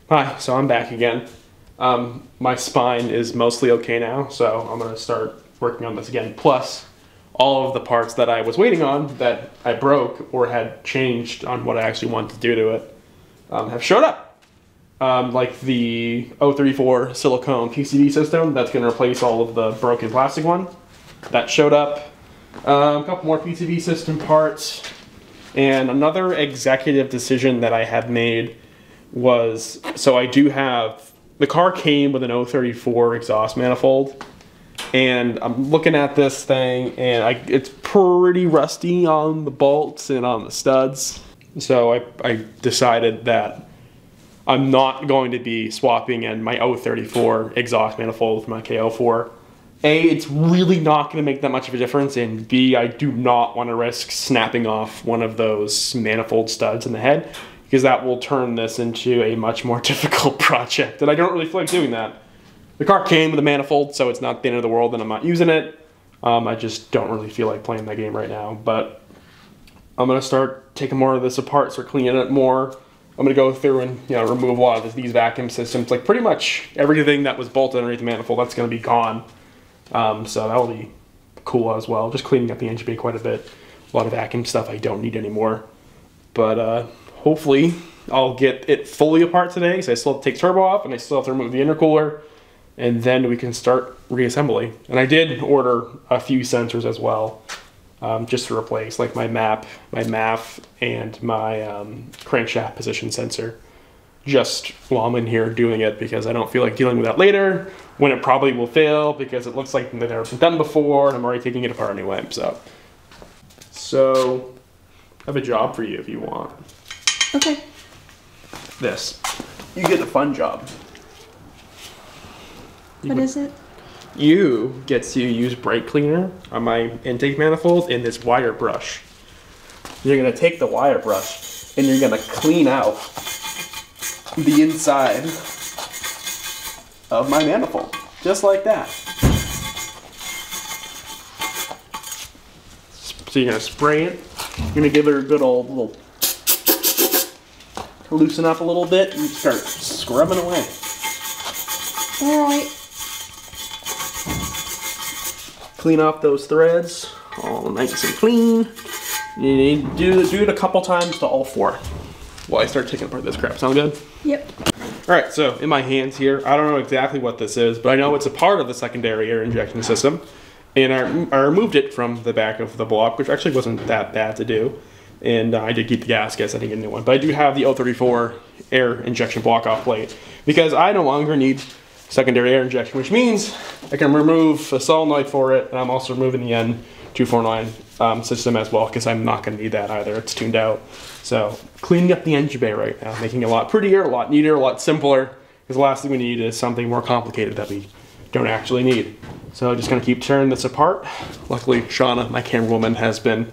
Hi, so I'm back again. My spine is mostly okay now, so I'm going to start working on this again. Plus, all of the parts that I was waiting on that I broke or had changed on what I actually wanted to do to it have showed up. Like the 034 silicone PCB system that's going to replace all of the broken plastic one. That showed up. A couple more PCB system parts. And another executive decision that I have made was, so I do have, the car came with an 034 exhaust manifold, and I'm looking at this thing, and it's pretty rusty on the bolts and on the studs. So I decided that I'm not going to be swapping in my 034 exhaust manifold with my K04. A, it's really not going to make that much of a difference, and B, I do not want to risk snapping off one of those manifold studs in the head, because that will turn this into a much more difficult project, and I don't really feel like doing that. The car came with a manifold, so it's not the end of the world, and I'm not using it. I just don't really feel like playing that game right now, but I'm going to start taking more of this apart, start cleaning it more. I'm going to go through and remove a lot of these vacuum systems, like pretty much everything that was bolted underneath the manifold, that's going to be gone. So that'll be cool as well. Just cleaning up the engine bay quite a bit. A lot of vacuum stuff I don't need anymore. But hopefully I'll get it fully apart today, so I still have to take turbo off and I still have to remove the intercooler, and then we can start reassembly. And I did order a few sensors as well, just to replace, like my MAP, my MAF, and my crankshaft position sensor. Just while I'm in here doing it, because I don't feel like dealing with that later when it probably will fail, because it looks like they've never been done before and I'm already taking it apart anyway. So I have a job for you if you want. Okay. This. You get the fun job. What is it? You get to use brake cleaner on my intake manifold in this wire brush. You're going to take the wire brush and you're going to clean out the inside of my manifold, just like that. So you're gonna spray it. You're gonna give it a good old little loosen up a little bit and start scrubbing away. All right. Clean off those threads, all nice and clean. You need to do it a couple times to all four while I start taking apart this crap. Sound good? Yep. All right, so in my hands here, I don't know exactly what this is, but I know it's a part of the secondary air injection system. And I removed it from the back of the block, which actually wasn't that bad to do. And I did keep the gaskets, I didn't get a new one. But I do have the 034 air injection block off plate, because I no longer need secondary air injection, which means I can remove a solenoid for it, and I'm also removing the N249 system as well, because I'm not going to need that either. It's tuned out. So cleaning up the engine bay right now, making it a lot prettier, a lot neater, a lot simpler, because the last thing we need is something more complicated that we don't actually need. So I'm just going to keep tearing this apart. Luckily, Shauna, my camerawoman, has been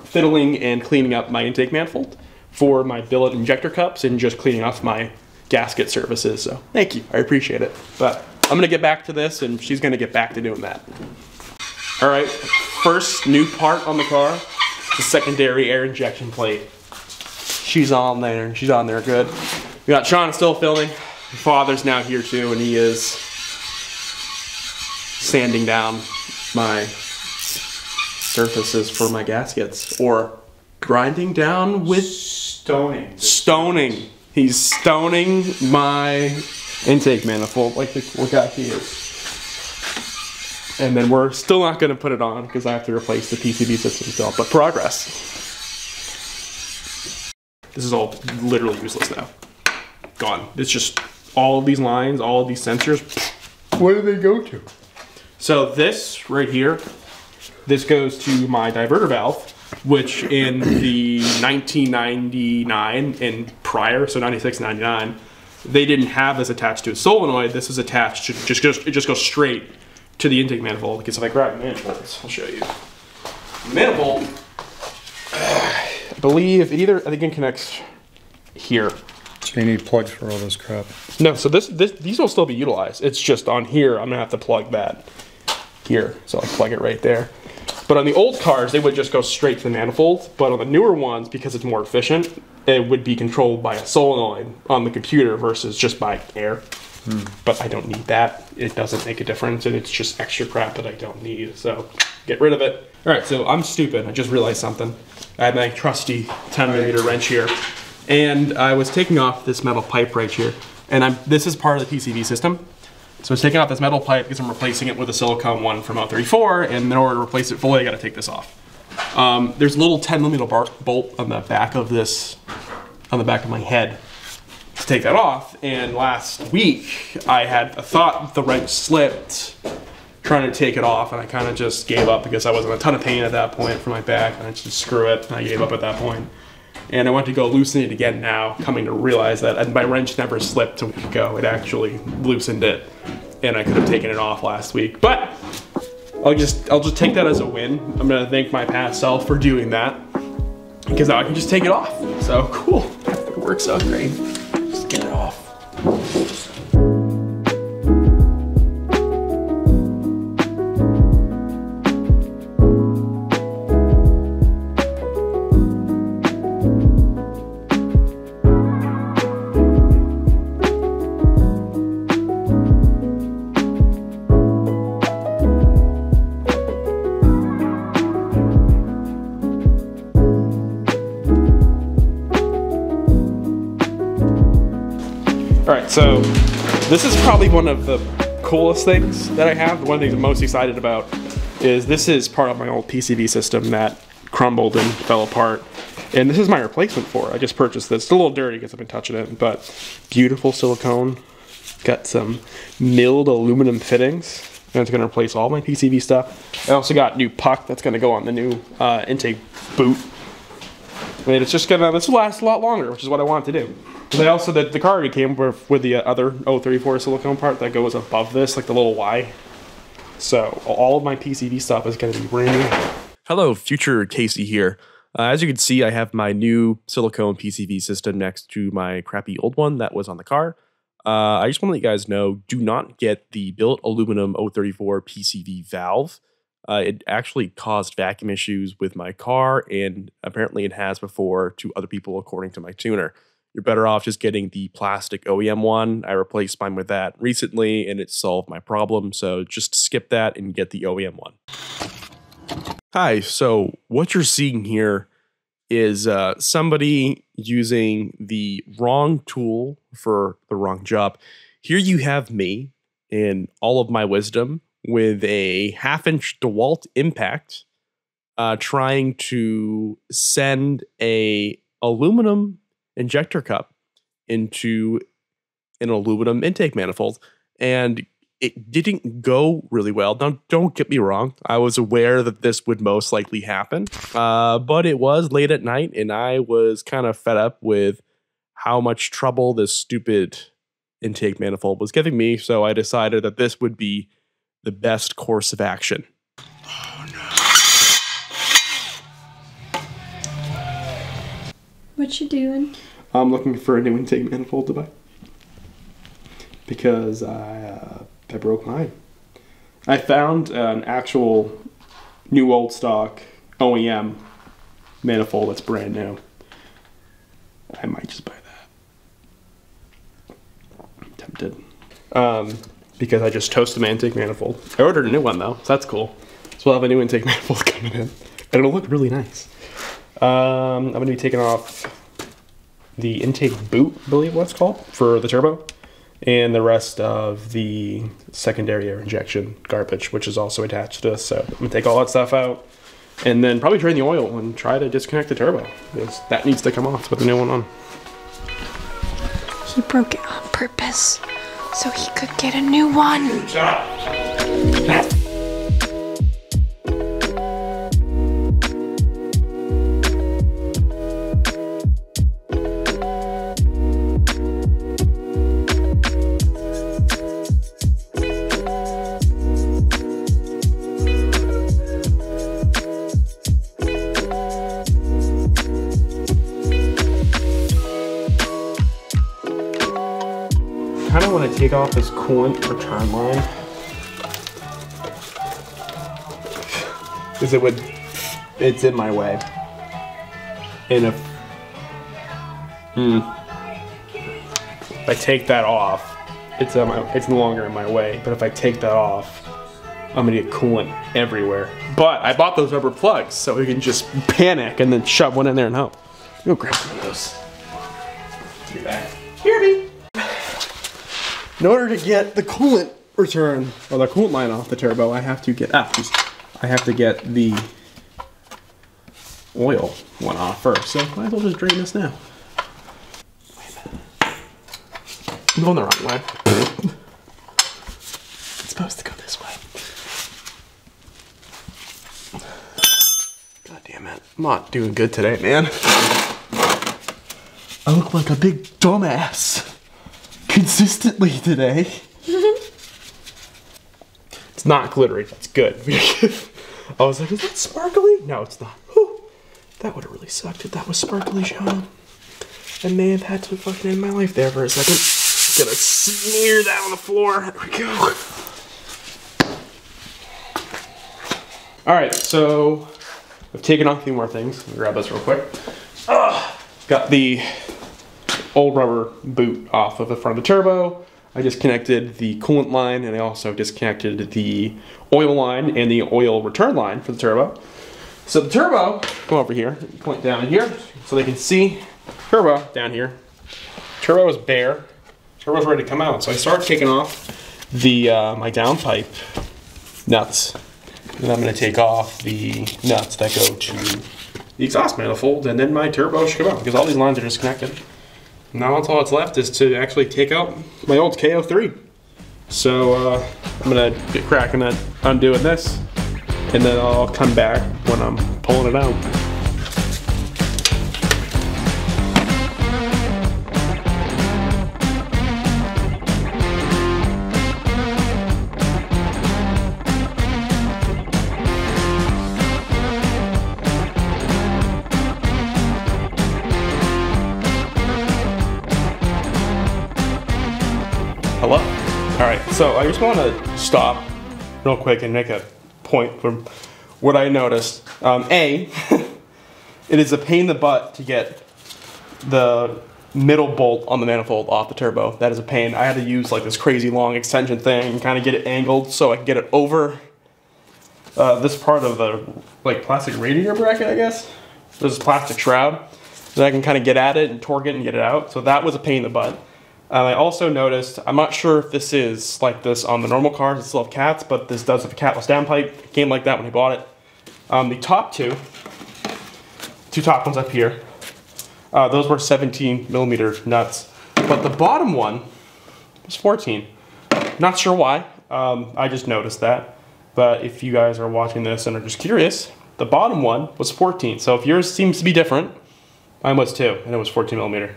fiddling and cleaning up my intake manifold for my billet injector cups and just cleaning off my gasket surfaces. So thank you, I appreciate it. But I'm going to get back to this, and she's going to get back to doing that. All right, first new part on the car, the secondary air injection plate. She's on there, and she's on there good. We got Sean still filming. My father's now here too, and he is sanding down my surfaces for my gaskets, or grinding down with stoning. He's stoning my intake manifold like the poor guy he is. And then we're still not going to put it on because I have to replace the PCB system still, but progress. This is all literally useless now. Gone. It's just all of these lines, all of these sensors. Where do they go to? So this right here, this goes to my diverter valve, which in the 1999 and prior, so 96, 99, they didn't have this attached to a solenoid. This is attached to, it just goes straight to the intake manifold. Because if I grab the manifolds, I'll show you. The manifold, I believe I think it connects here. So you need plugs for all this crap. No, so these will still be utilized. It's just on here, I'm gonna have to plug that here. So I'll plug it right there. But on the old cars, they would just go straight to the manifold. But on the newer ones, because it's more efficient, it would be controlled by a solenoid on the computer versus just by air. But I don't need that. It doesn't make a difference, and it's just extra crap that I don't need. So get rid of it. All right, so I'm stupid. I just realized something. I have my trusty 10mm wrench here, and I was taking off this metal pipe right here. And this is part of the PCV system. So I was taking off this metal pipe because I'm replacing it with a silicone one from K03, and in order to replace it fully, I gotta take this off. There's a little 10mm bolt on the back of this, on the back of my head to take that off. And last week, I had a thought the wrench slipped trying to take it off, and I kind of just gave up because I was in a ton of pain at that point for my back, and I just screw it, and I gave up at that point. And I went to go loosen it again now, coming to realize that my wrench never slipped a week ago. It actually loosened it, and I could have taken it off last week. But I'll just take that as a win. I'm gonna thank my past self for doing that, because now I can just take it off. So cool, it works out great. Just get it off. Alright, so this is probably one of the coolest things that I have. One of the things I'm most excited about is this is part of my old PCV system that crumbled and fell apart. And this is my replacement for it. I just purchased this. It's a little dirty because I've been touching it, but beautiful silicone. Got some milled aluminum fittings, and it's going to replace all my PCV stuff. I also got new puck that's going to go on the new intake boot. I mean, it's just gonna, this will last a lot longer, which is what I want to do. They also, the card came with the other K03 silicone part that goes above this, like the little Y. So all of my PCV stuff is going to be brand new. Hello, future Casey here. As you can see, I have my new silicone PCV system next to my crappy old one that was on the car. I just want to let you guys know, do not get the billet aluminum K03 PCV valve. It actually caused vacuum issues with my car, and apparently it has before to other people according to my tuner. You're better off just getting the plastic OEM one. I replaced mine with that recently, and it solved my problem, so just skip that and get the OEM one. Hi, so what you're seeing here is somebody using the wrong tool for the wrong job. Here you have me in all of my wisdom with a 1/2-inch DeWalt impact trying to send a aluminum injector cup into an aluminum intake manifold, and it didn't go really well. Now, don't get me wrong, I was aware that this would most likely happen, but it was late at night, and I was kind of fed up with how much trouble this stupid intake manifold was giving me, so I decided that this would be the best course of action. Oh no. What you doing? I'm looking for a new intake manifold to buy because I broke mine. I found an actual new old stock OEM manifold that's brand new. I might just buy that. I'm tempted. Because I just toasted my intake manifold. I ordered a new one though, so that's cool. So we'll have a new intake manifold coming in, and it'll look really nice. I'm going to be taking off the intake boot, I believe what's called, for the turbo, and the rest of the secondary air injection garbage, which is also attached to this. So I'm going to take all that stuff out, and then probably drain the oil and try to disconnect the turbo, because that needs to come off to put the new one on. He broke it on purpose so he could get a new one. Shut up. I kind of want to take off this coolant return line because it's in my way. And if If I take that off, it's no longer in my way. But if I take that off, I'm gonna get coolant everywhere. But I bought those rubber plugs so we can just panic and then shove one in there and help. Go grab one of those. Get back. Hear me. In order to get the coolant return or the coolant line off the turbo, I have to get the oil one off first. So might as well just drain this now. Wait a minute. I'm going the wrong way. It's supposed to go this way. God damn it. I'm not doing good today, man. I look like a big dumbass consistently today. It's not glittery. That's good. I was like, is that sparkly? No, it's not. Whew. That would have really sucked if that was sparkly, Sean. I may have had to fucking end my life there for a second. Gonna smear that on the floor. There we go. Alright, so I've taken off a few more things. Let me grab this real quick. Got the old rubber boot off of the front of the turbo. I disconnected the coolant line, and I also disconnected the oil line and the oil return line for the turbo. So the turbo, come over here, point down here so they can see. Turbo down here. Turbo is bare. Turbo's ready to come out. So I started taking off the my downpipe nuts. And I'm going to take off the nuts that go to the exhaust manifold, and then my turbo should come out because all these lines are disconnected. Now all that's left is to actually take out my old K03. So I'm going to get cracking at undoing this, and then I'll come back when I'm pulling it out. Hello? Alright, so I just want to stop real quick and make a point from what I noticed. A, it is a pain in the butt to get the middle bolt on the manifold off the turbo. That is a pain. I had to use like this crazy long extension thing and kind of get it angled so I can get it over this part of the like plastic radiator bracket, I guess. This is plastic shroud. Then I can kind of get at it and torque it and get it out. So that was a pain in the butt. I also noticed, I'm not sure if this is like this on the normal cars that still have cats, but this does have a catless downpipe. It came like that when I bought it. The top two top ones up here, those were 17 millimeter nuts, but the bottom one was 14. Not sure why, I just noticed that. But if you guys are watching this and are just curious, the bottom one was 14. So if yours seems to be different, mine was too, and it was 14 millimeter.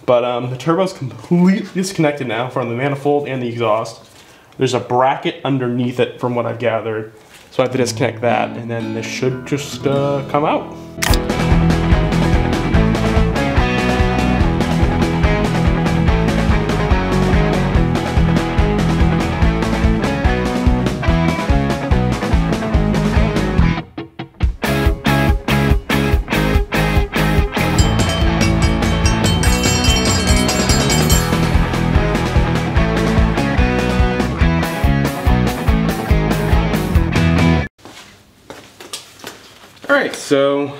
But the turbo's completely disconnected now from the manifold and the exhaust. There's a bracket underneath it from what I've gathered. So I have to disconnect that, and then this should just come out. Alright, so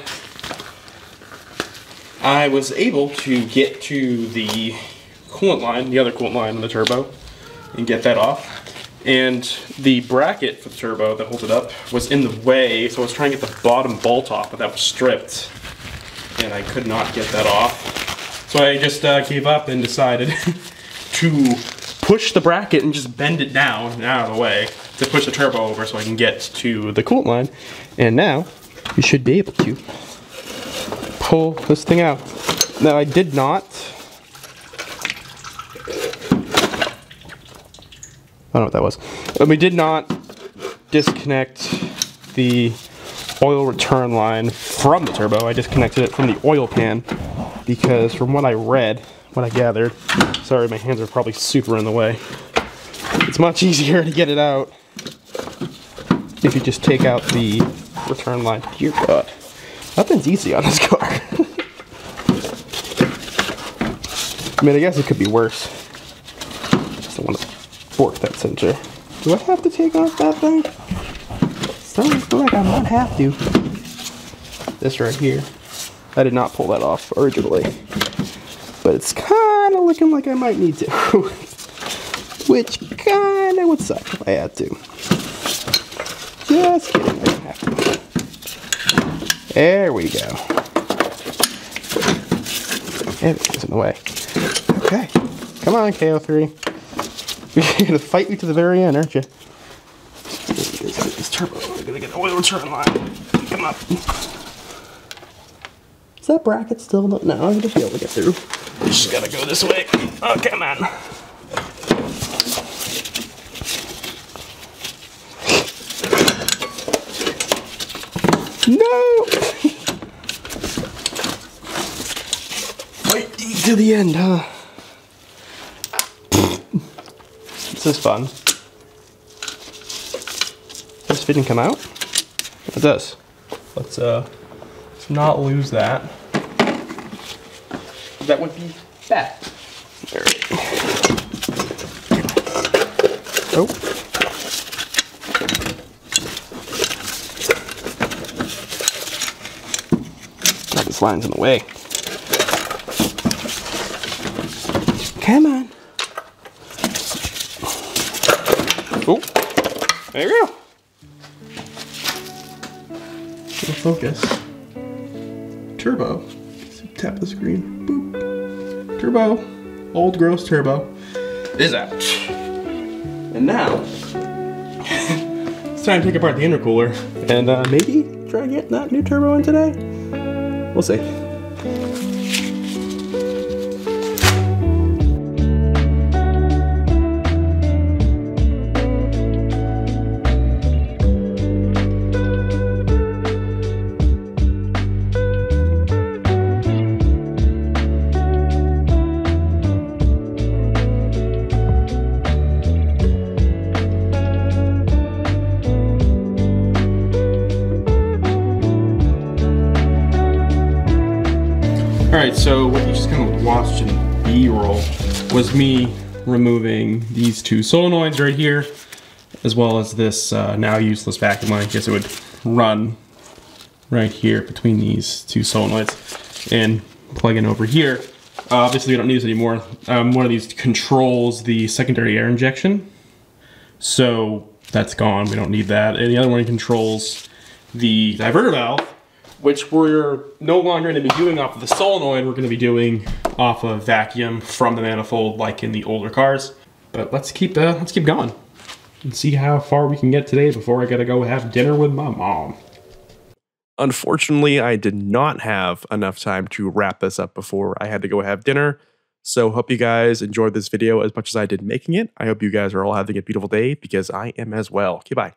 I was able to get to the coolant line, the other coolant line on the turbo, and get that off. And the bracket for the turbo that holds it up was in the way, so I was trying to get the bottom bolt off, but that was stripped. And I could not get that off. So I just gave up and decided to push the bracket and just bend it down and out of the way to push the turbo over so I can get to the coolant line. And now, you should be able to pull this thing out. Now I did not, I don't know what that was, but we did not disconnect the oil return line from the turbo. I disconnected it from the oil pan because from what I read, what I gathered, sorry my hands are probably super in the way, it's much easier to get it out if you just take out the return line. Dear God, nothing's easy on this car. mean, I guess it could be worse. Just don't want to fork that sensor. Do I have to take off that thing? Doesn't feel like I might have to. This right here. I did not pull that off originally. But it's kind of looking like I might need to. Which kind of would suck if I had to. Just kidding, I don't have to. There we go. Everything's in the way. Okay. Come on, K03. You're gonna fight me to the very end, aren't you? This turbo. We're gonna get the oil return line. Come up. Is that bracket still? No, I'm gonna be able to get through. Just gotta go this way. Oh, come on. No! Fight to the end, huh? This is fun. This didn't come out? It does. Let's not lose that. That would be bad. There we go. Oh. God, this line's in the way. Come on. Oh, there we go. Focus. Turbo. Tap the screen. Boop. Turbo. Old gross turbo is out. And now it's time to take apart the intercooler and maybe try to get that new turbo in today. We'll see. Alright, so what you just kind of watched in B-roll was me removing these two solenoids right here, as well as this now useless vacuum line. I guess it would run right here between these two solenoids and plug in over here. Obviously we don't need this anymore. One of these controls the secondary air injection, so that's gone, we don't need that. And the other one controls the diverter valve, which we're no longer going to be doing off of the solenoid, we're going to be doing off of vacuum from the manifold like in the older cars. But let's keep going and see how far we can get today before I gotta go have dinner with my mom. Unfortunately, I did not have enough time to wrap this up before I had to go have dinner. So hope you guys enjoyed this video as much as I did making it. I hope you guys are all having a beautiful day because I am as well. Okay, bye.